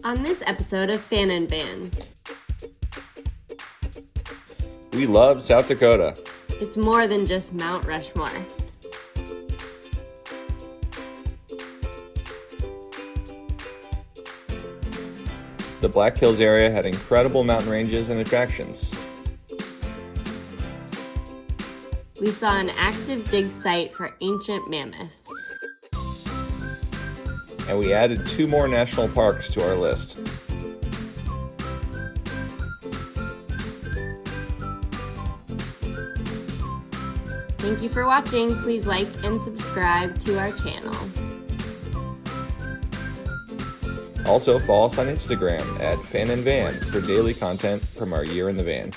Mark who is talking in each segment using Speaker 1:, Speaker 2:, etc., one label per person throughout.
Speaker 1: On this episode of Fan and Van.
Speaker 2: We love South Dakota.
Speaker 1: It's more than just Mount Rushmore.
Speaker 2: The Black Hills area had incredible mountain ranges and attractions.
Speaker 1: We saw an active dig site for ancient mammoths.
Speaker 2: And we added 2 more national parks to our list.
Speaker 1: Thank you for watching. Please like and subscribe to our channel.
Speaker 2: Also, follow us on Instagram at Fan and Van for daily content from our year in the van.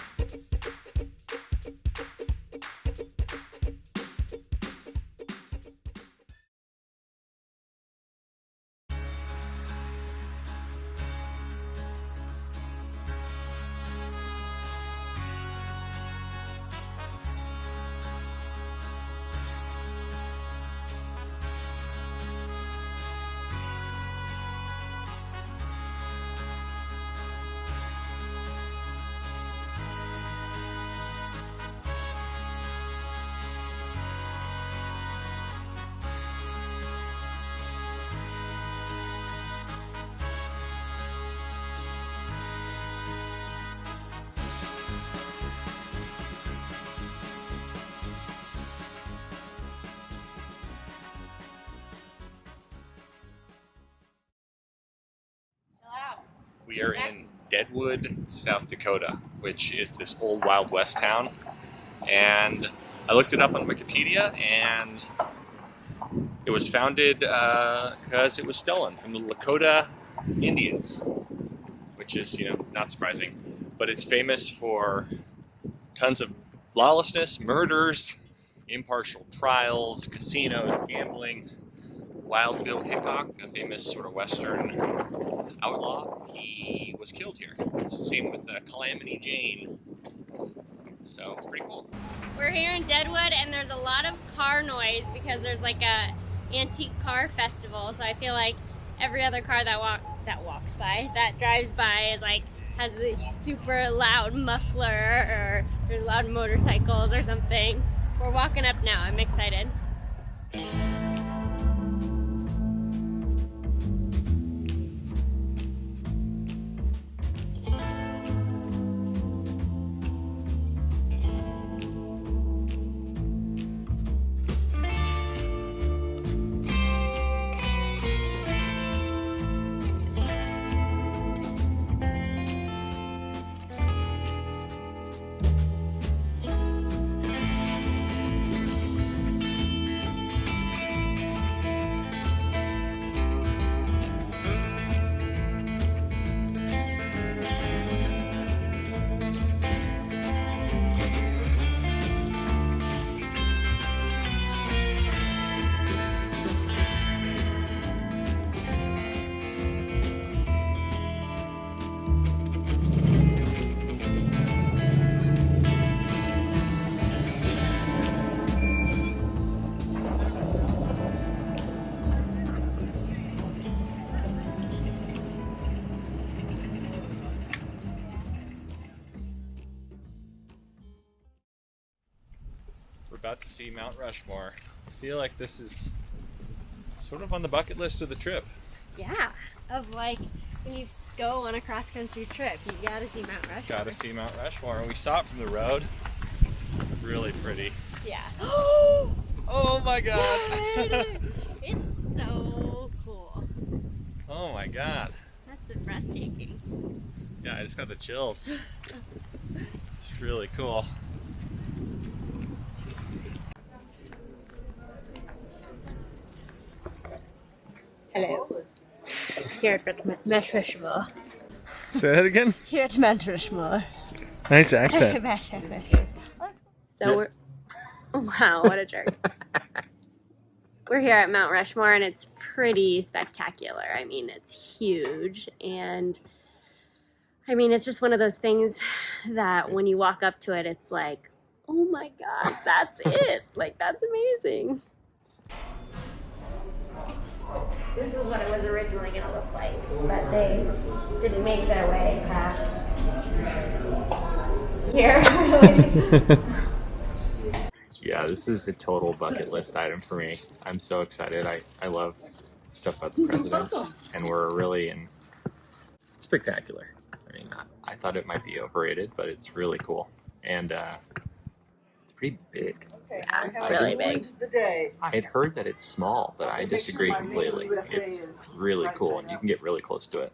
Speaker 3: We are in Deadwood, South Dakota, which is this old Wild West town. And I looked it up on Wikipedia, and it was founded because it was stolen from the Lakota Indians, which is, not surprising. But it's famous for tons of lawlessness, murders, impartial trials, casinos, gambling. Wild Bill Hickok, a famous sort of Western outlaw, he was killed here. Same with Calamity Jane. So, pretty cool.
Speaker 1: We're here in Deadwood and there's a lot of car noise because there's like a antique car festival. So I feel like every other car that drives by is like, has the super loud muffler, or there's loud motorcycles or something. We're walking up now. I'm excited.
Speaker 3: We're about to see Mount Rushmore. I feel like this is sort of on the bucket list of the trip.
Speaker 1: Yeah, of like when you go on a cross-country trip, you gotta see Mount Rushmore.
Speaker 3: Gotta see Mount Rushmore. And we saw it from the road. Really pretty.
Speaker 1: Yeah.
Speaker 3: Oh my god!
Speaker 1: It's so cool.
Speaker 3: Oh my god.
Speaker 1: That's breathtaking.
Speaker 3: Yeah, I just got the chills. It's really cool.
Speaker 4: Hello. Here at Mount Rushmore.
Speaker 3: Say that again?
Speaker 4: Here at Mount Rushmore.
Speaker 3: Nice accent.
Speaker 1: So we're... Wow, what a jerk. We're here at Mount Rushmore and it's pretty spectacular. I mean, it's huge, and I mean, it's just one of those things that when you walk up to it, it's like, oh my God, that's it. Like, that's amazing. this is what it was originally going to look like, but they didn't make their way past here.
Speaker 3: Yeah, this is a total bucket list item for me. I'm so excited. I love stuff about the presidents, and we're really in. It's spectacular. I mean, I thought it might be overrated, but it's really cool, and it's pretty big.
Speaker 1: Yeah, really big.
Speaker 3: I had heard that it's small, but I disagree completely. It's really cool, and you can get really close to it.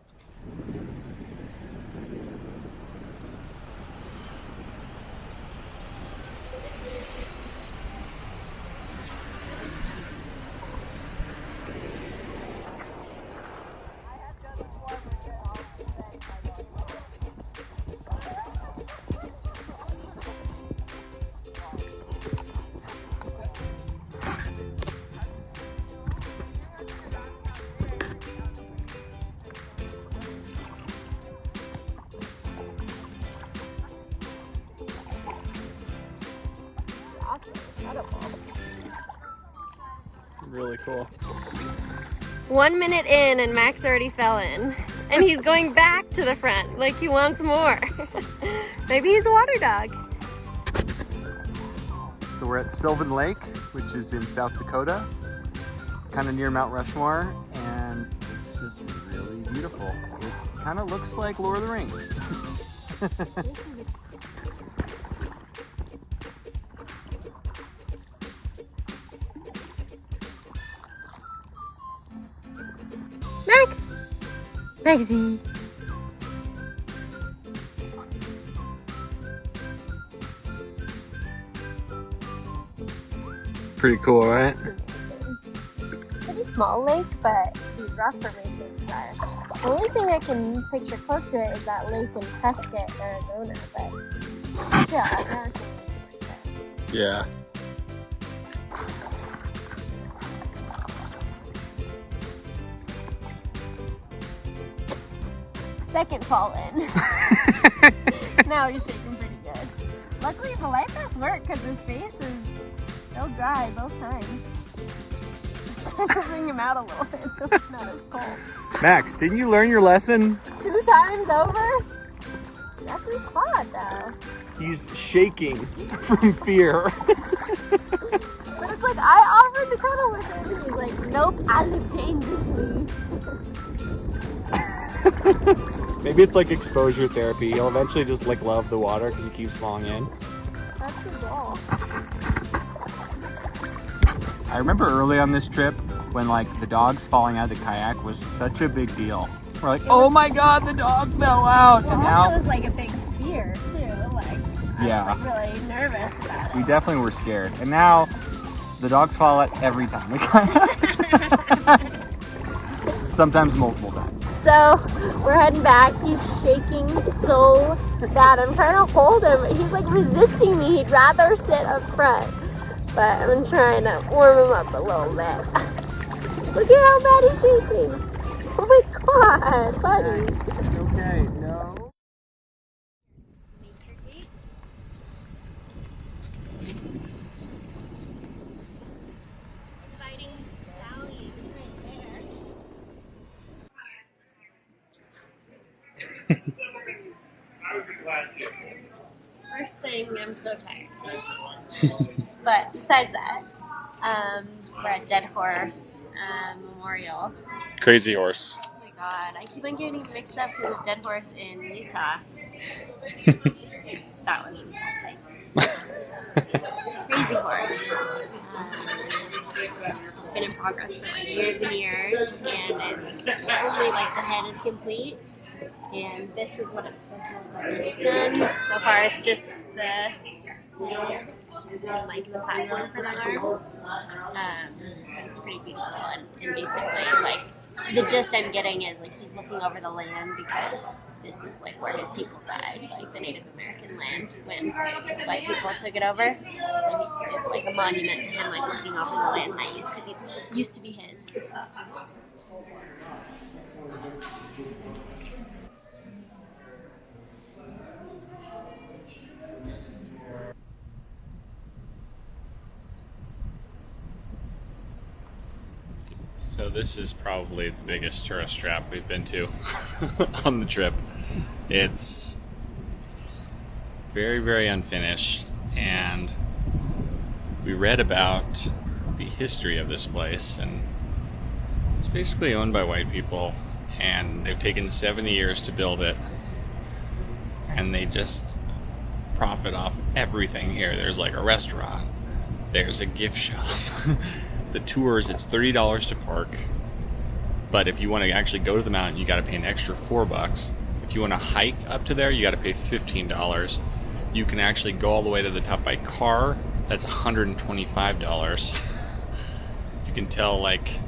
Speaker 3: Really cool.
Speaker 1: 1 minute in and Max already fell in. And he's going back to the front like he wants more. Maybe he's a water dog.
Speaker 5: So we're at Sylvan Lake, which is in South Dakota, kind of near Mount Rushmore, and it's just really beautiful. It kind of looks like Lord of the Rings.
Speaker 1: Max! Maxie!
Speaker 5: Pretty cool, right?
Speaker 1: Pretty small lake, but these rock formations are. The only thing I can picture close to it is that lake in Prescott, Arizona, but yeah, I've never seen anything like that.
Speaker 5: Yeah.
Speaker 1: Second fall in. Now he's shaking pretty good. Luckily the life vests work because his face is still dry both times. Trying to bring him out a little bit so it's not as cold.
Speaker 5: Max, didn't you learn your lesson?
Speaker 1: 2 times over? That's his quad though.
Speaker 5: He's shaking from fear.
Speaker 1: But it's like I offered to cuddle with him. He's like, nope, I live dangerously.
Speaker 5: Maybe it's like exposure therapy. He'll eventually just like love the water because he keeps falling in.
Speaker 1: That's his goal.
Speaker 5: I remember early on this trip when like the dogs falling out of the kayak was such a big deal. We're like, oh my god, the dog fell out!
Speaker 1: Well,
Speaker 5: And
Speaker 1: also
Speaker 5: now,
Speaker 1: it was like a big fear too. Like I was like really nervous about
Speaker 5: we
Speaker 1: it.
Speaker 5: definitely were scared. And now the dogs fall out every time we kayak. Sometimes multiple times.
Speaker 1: So we're heading back. He's shaking so bad. I'm trying to hold him. He's like resisting me. He'd rather sit up front. But I'm trying to warm him up a little bit. Look at how bad he's shaking. Oh my god, buddy.
Speaker 5: It's okay, no.
Speaker 1: Fighting stallion right there. First thing, I'm so tired. But besides that, we're at Dead Horse Memorial.
Speaker 3: Crazy horse.
Speaker 1: Oh my god, I keep on getting mixed up with a dead horse in Utah. That was something. Crazy horse. It's been in progress for like years and years, and it's only like the head is complete. And this is what it's supposed to look like when it's done. So far, it's just the like the platform for the arm. It's pretty beautiful, and basically like the gist I'm getting is like he's looking over the land because this is like where his people died, like the Native American land when these white people took it over. So it's like a monument to him, like looking over the land that used to be his.
Speaker 3: So this is probably the biggest tourist trap we've been to on the trip. It's very, very unfinished, and we read about the history of this place, and it's basically owned by white people, and they've taken 70 years to build it, and they just profit off everything here. There's like a restaurant, there's a gift shop. The tours, it's $30 to park, but if you want to actually go to the mountain, you got to pay an extra $4. If you want to hike up to there, you got to pay $15. You can actually go all the way to the top by car. That's $125. You can tell, like,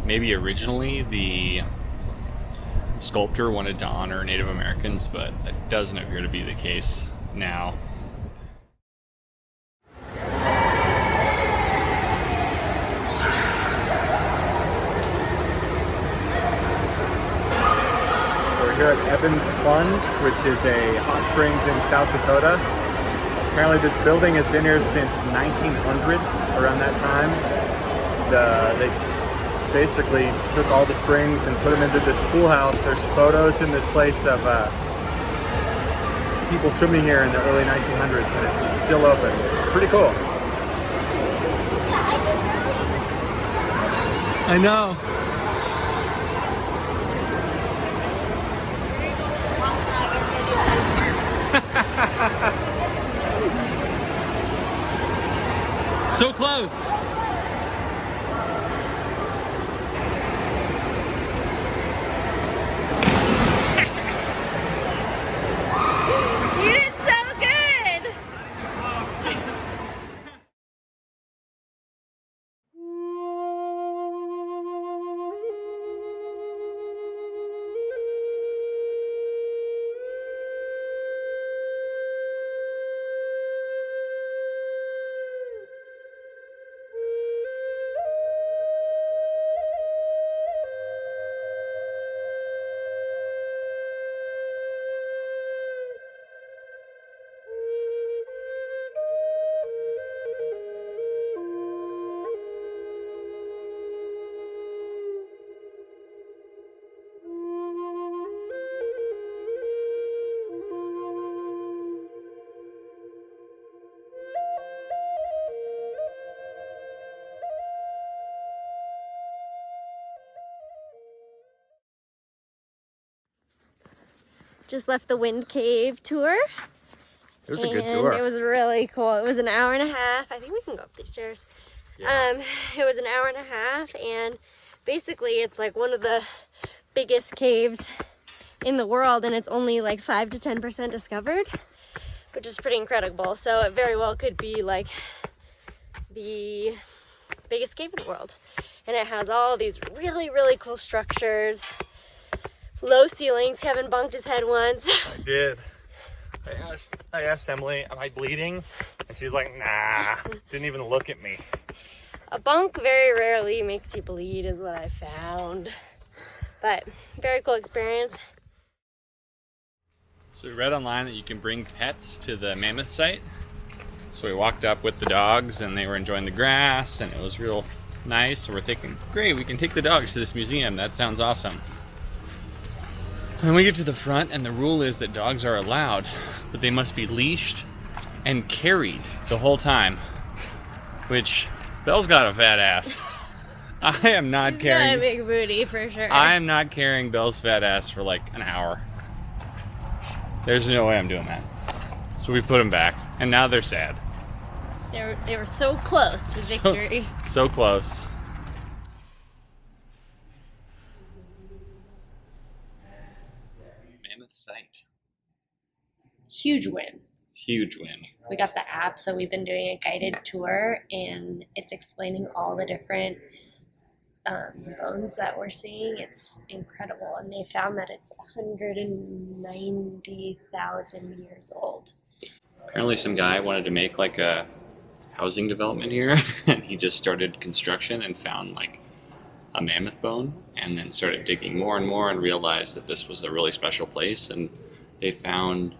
Speaker 3: maybe originally the sculptor wanted to honor Native Americans, but that doesn't appear to be the case now.
Speaker 5: Here at Evans Plunge, which is a hot springs in South Dakota. Apparently this building has been here since 1900, around that time. They basically took all the springs and put them into this pool house. There's photos in this place of people swimming here in the early 1900s, and it's still open. Pretty cool. I know. So close.
Speaker 1: You did so good! Just left the Wind Cave tour.
Speaker 5: It was a good tour.
Speaker 1: It was really cool. It was an hour and a half. I think we can go up these stairs.
Speaker 5: Yeah.
Speaker 1: It was an hour and a half, and basically it's like one of the biggest caves in the world, and it's only like 5 to 10% discovered, which is pretty incredible. So it very well could be like the biggest cave in the world. And it has all these really, really cool structures. Low ceilings. Kevin bunked his head once.
Speaker 6: I did. I asked Emily, am I bleeding? And she's like, nah. Didn't even look at me.
Speaker 1: A bunk very rarely makes you bleed is what I found. But very cool experience.
Speaker 3: So we read online that you can bring pets to the Mammoth Site. So we walked up with the dogs, and they were enjoying the grass, and it was real nice. So we're thinking, great, we can take the dogs to this museum. That sounds awesome. And then we get to the front, and the rule is that dogs are allowed, but they must be leashed and carried the whole time. Which, Belle's got a fat ass. I am not carrying.
Speaker 1: Got a big booty for sure.
Speaker 3: I am not carrying Belle's fat ass for like an hour. There's no way I'm doing that. So we put them back, and now they're sad.
Speaker 1: They were so close to victory.
Speaker 3: So close. Mammoth Site.
Speaker 1: Huge win.
Speaker 3: Huge win.
Speaker 1: We got the app, so we've been doing a guided tour, and it's explaining all the different bones that we're seeing. It's incredible, and they found that it's 190,000 years old.
Speaker 3: Apparently some guy wanted to make like a housing development here, and he just started construction and found like a mammoth bone, and then started digging more and more and realized that this was a really special place, and they found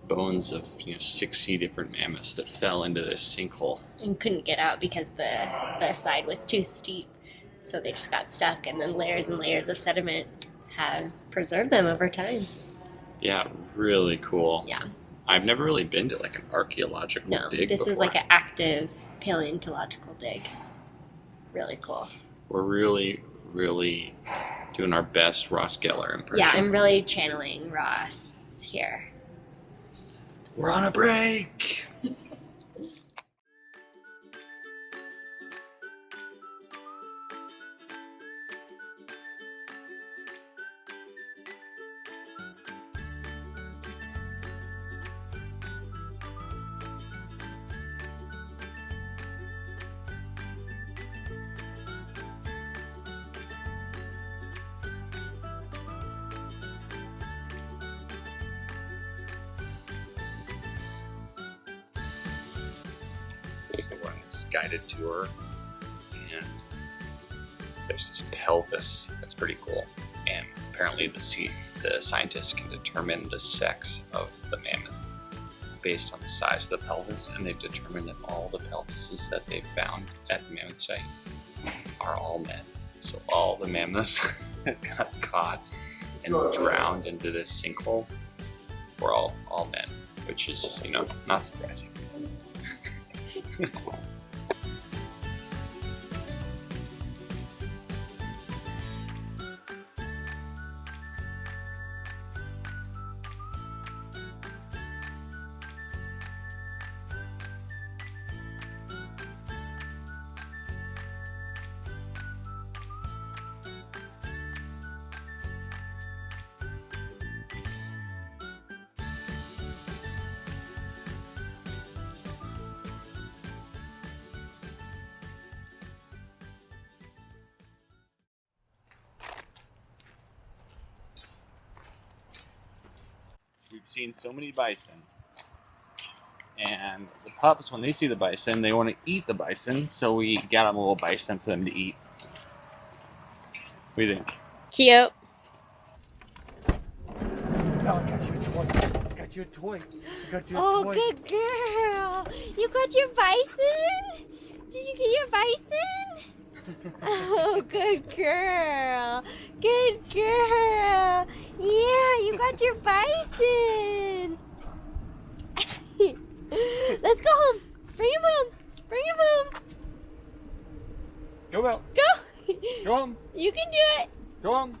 Speaker 3: bones of 60 different mammoths that fell into this sinkhole
Speaker 1: And couldn't get out because the side was too steep. So they just got stuck, and then layers and layers of sediment have preserved them over time.
Speaker 3: Yeah, really cool.
Speaker 1: Yeah.
Speaker 3: I've never really been to like an archaeological
Speaker 1: No,
Speaker 3: dig
Speaker 1: this
Speaker 3: before.
Speaker 1: is like an active paleontological dig. Really cool.
Speaker 3: We're really, really doing our best Ross Geller impression.
Speaker 1: Yeah, I'm really channeling Ross here.
Speaker 3: We're on a break! So we're on this guided tour, and there's this pelvis that's pretty cool. And apparently the scientists can determine the sex of the mammoth based on the size of the pelvis, and they've determined that all the pelvises that they've found at the Mammoth Site are all men. So all the mammoths that got caught and drowned into this sinkhole were all men, which is, you know, not surprising. We've seen so many bison, and the pups, when they see the bison, they want to eat the bison, so we got them a little bison for them to eat. What do you think?
Speaker 1: Cute.
Speaker 7: No, I got you a toy. I got you a toy. I got you a
Speaker 1: Oh,
Speaker 7: toy.
Speaker 1: good girl. You got your bison? Did you get your bison? Oh, good girl. Good girl. Yeah, you got your bison. Let's go home. Bring him home. Bring him home.
Speaker 5: Go out.
Speaker 1: Go.
Speaker 5: Go home.
Speaker 1: You can do it.
Speaker 5: Go home.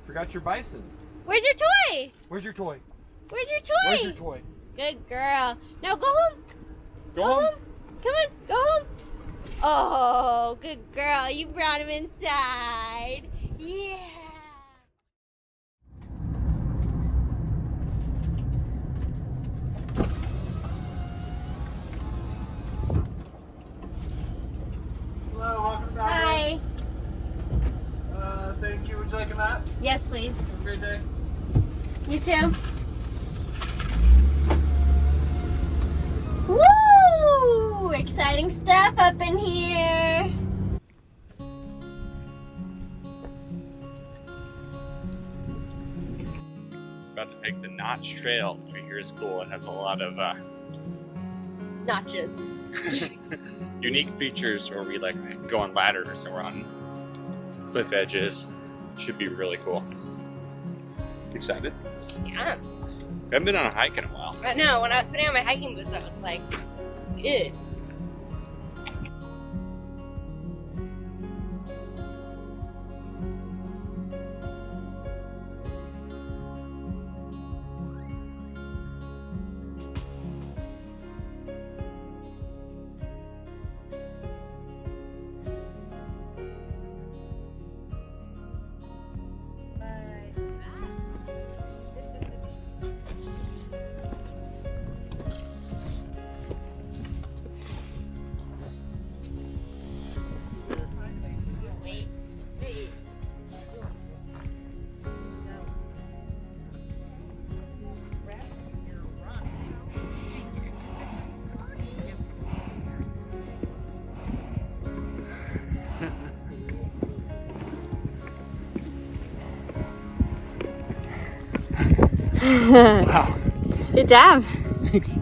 Speaker 5: Forgot your bison.
Speaker 1: Where's your toy?
Speaker 5: Where's your toy?
Speaker 1: Where's your toy?
Speaker 5: Where's your toy?
Speaker 1: Good girl. Now go home.
Speaker 5: Go home.
Speaker 1: Come on, go home. Oh, good girl. You brought him inside. Yeah.
Speaker 5: Hello, welcome back.
Speaker 1: Hi.
Speaker 5: Thank you. Would you like a map?
Speaker 1: Yes, please.
Speaker 5: Have a great day.
Speaker 1: You too. Woo! Exciting stuff up in here.
Speaker 3: About to take the Notch Trail, which we hear is cool. It has a lot of
Speaker 1: Notches.
Speaker 3: unique features where we like go on ladders and we're on cliff edges. Should be really cool. Excited?
Speaker 1: Yeah.
Speaker 3: I haven't been on a hike in a while.
Speaker 1: I know. When I was putting on my hiking boots, I was like, this feels good.
Speaker 5: Wow.
Speaker 1: Good job.
Speaker 5: Thanks.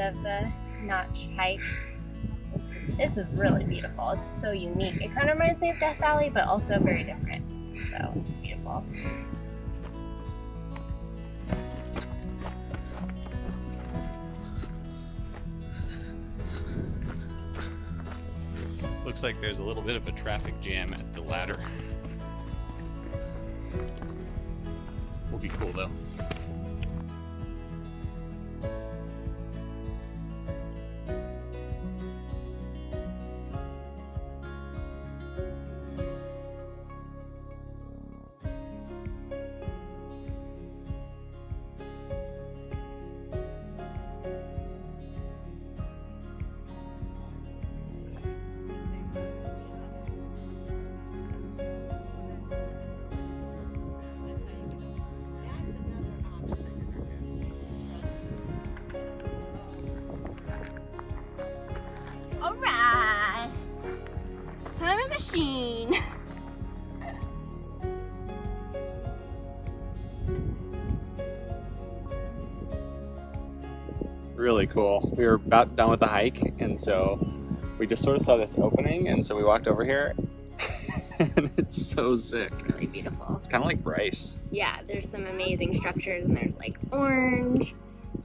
Speaker 1: of the Notch hike. This is really beautiful. It's so unique. It kind of reminds me of Death Valley, but also very different. So it's beautiful.
Speaker 3: Looks like there's a little bit of a traffic jam at the ladder. Will be cool though.
Speaker 1: Alright! Time machine!
Speaker 5: Really cool. We were about done with the hike, and so we just sort of saw this opening, and so we walked over here, and it's so sick.
Speaker 1: It's really beautiful.
Speaker 5: It's kind of like rice.
Speaker 1: Yeah, there's some amazing structures, and there's like orange.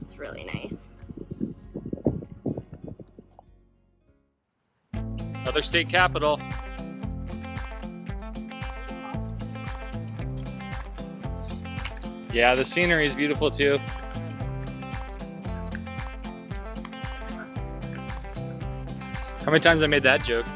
Speaker 1: It's really nice.
Speaker 3: Another state capital. Yeah, the scenery is beautiful too. How many times I made that joke?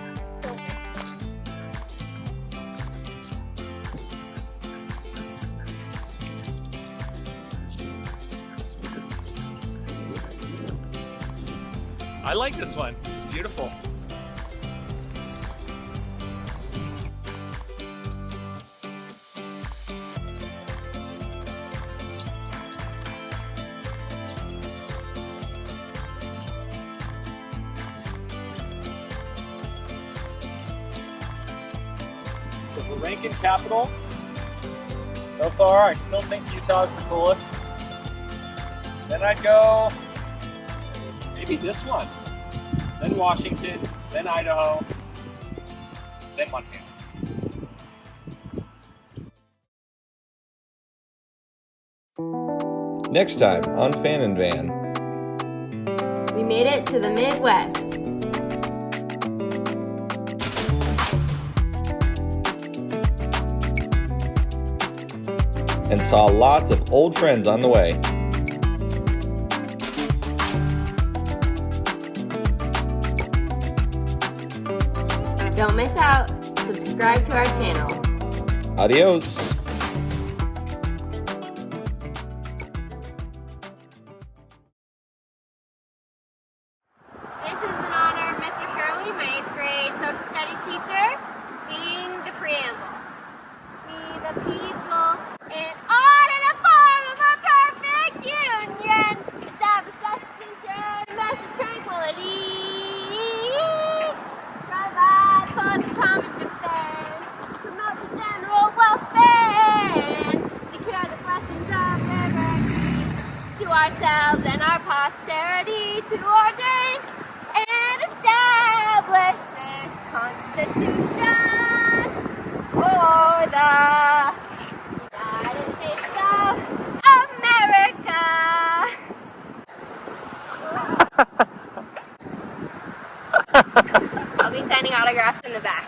Speaker 3: I like this one. It's beautiful.
Speaker 5: So if we're ranking capitals, so far I still think Utah's the coolest. Then I'd go maybe this one, then Washington, then Idaho, then Montana.
Speaker 2: Next time on Fan and Van.
Speaker 1: We made it to the Midwest.
Speaker 2: And saw lots of old friends on the way.
Speaker 1: Don't miss out. Subscribe to our channel.
Speaker 2: Adios.
Speaker 1: This is in honor of Mr. Shirley, my 8th grade social studies teacher, singing the preamble. We the people, in order to form a more perfect union, establish justice and domestic tranquility, provide for the common defense, promote the general welfare, and secure the blessings of liberty to ourselves and our posterity, to ordain and establish this Constitution for the United States of America. I'll be signing autographs in the back.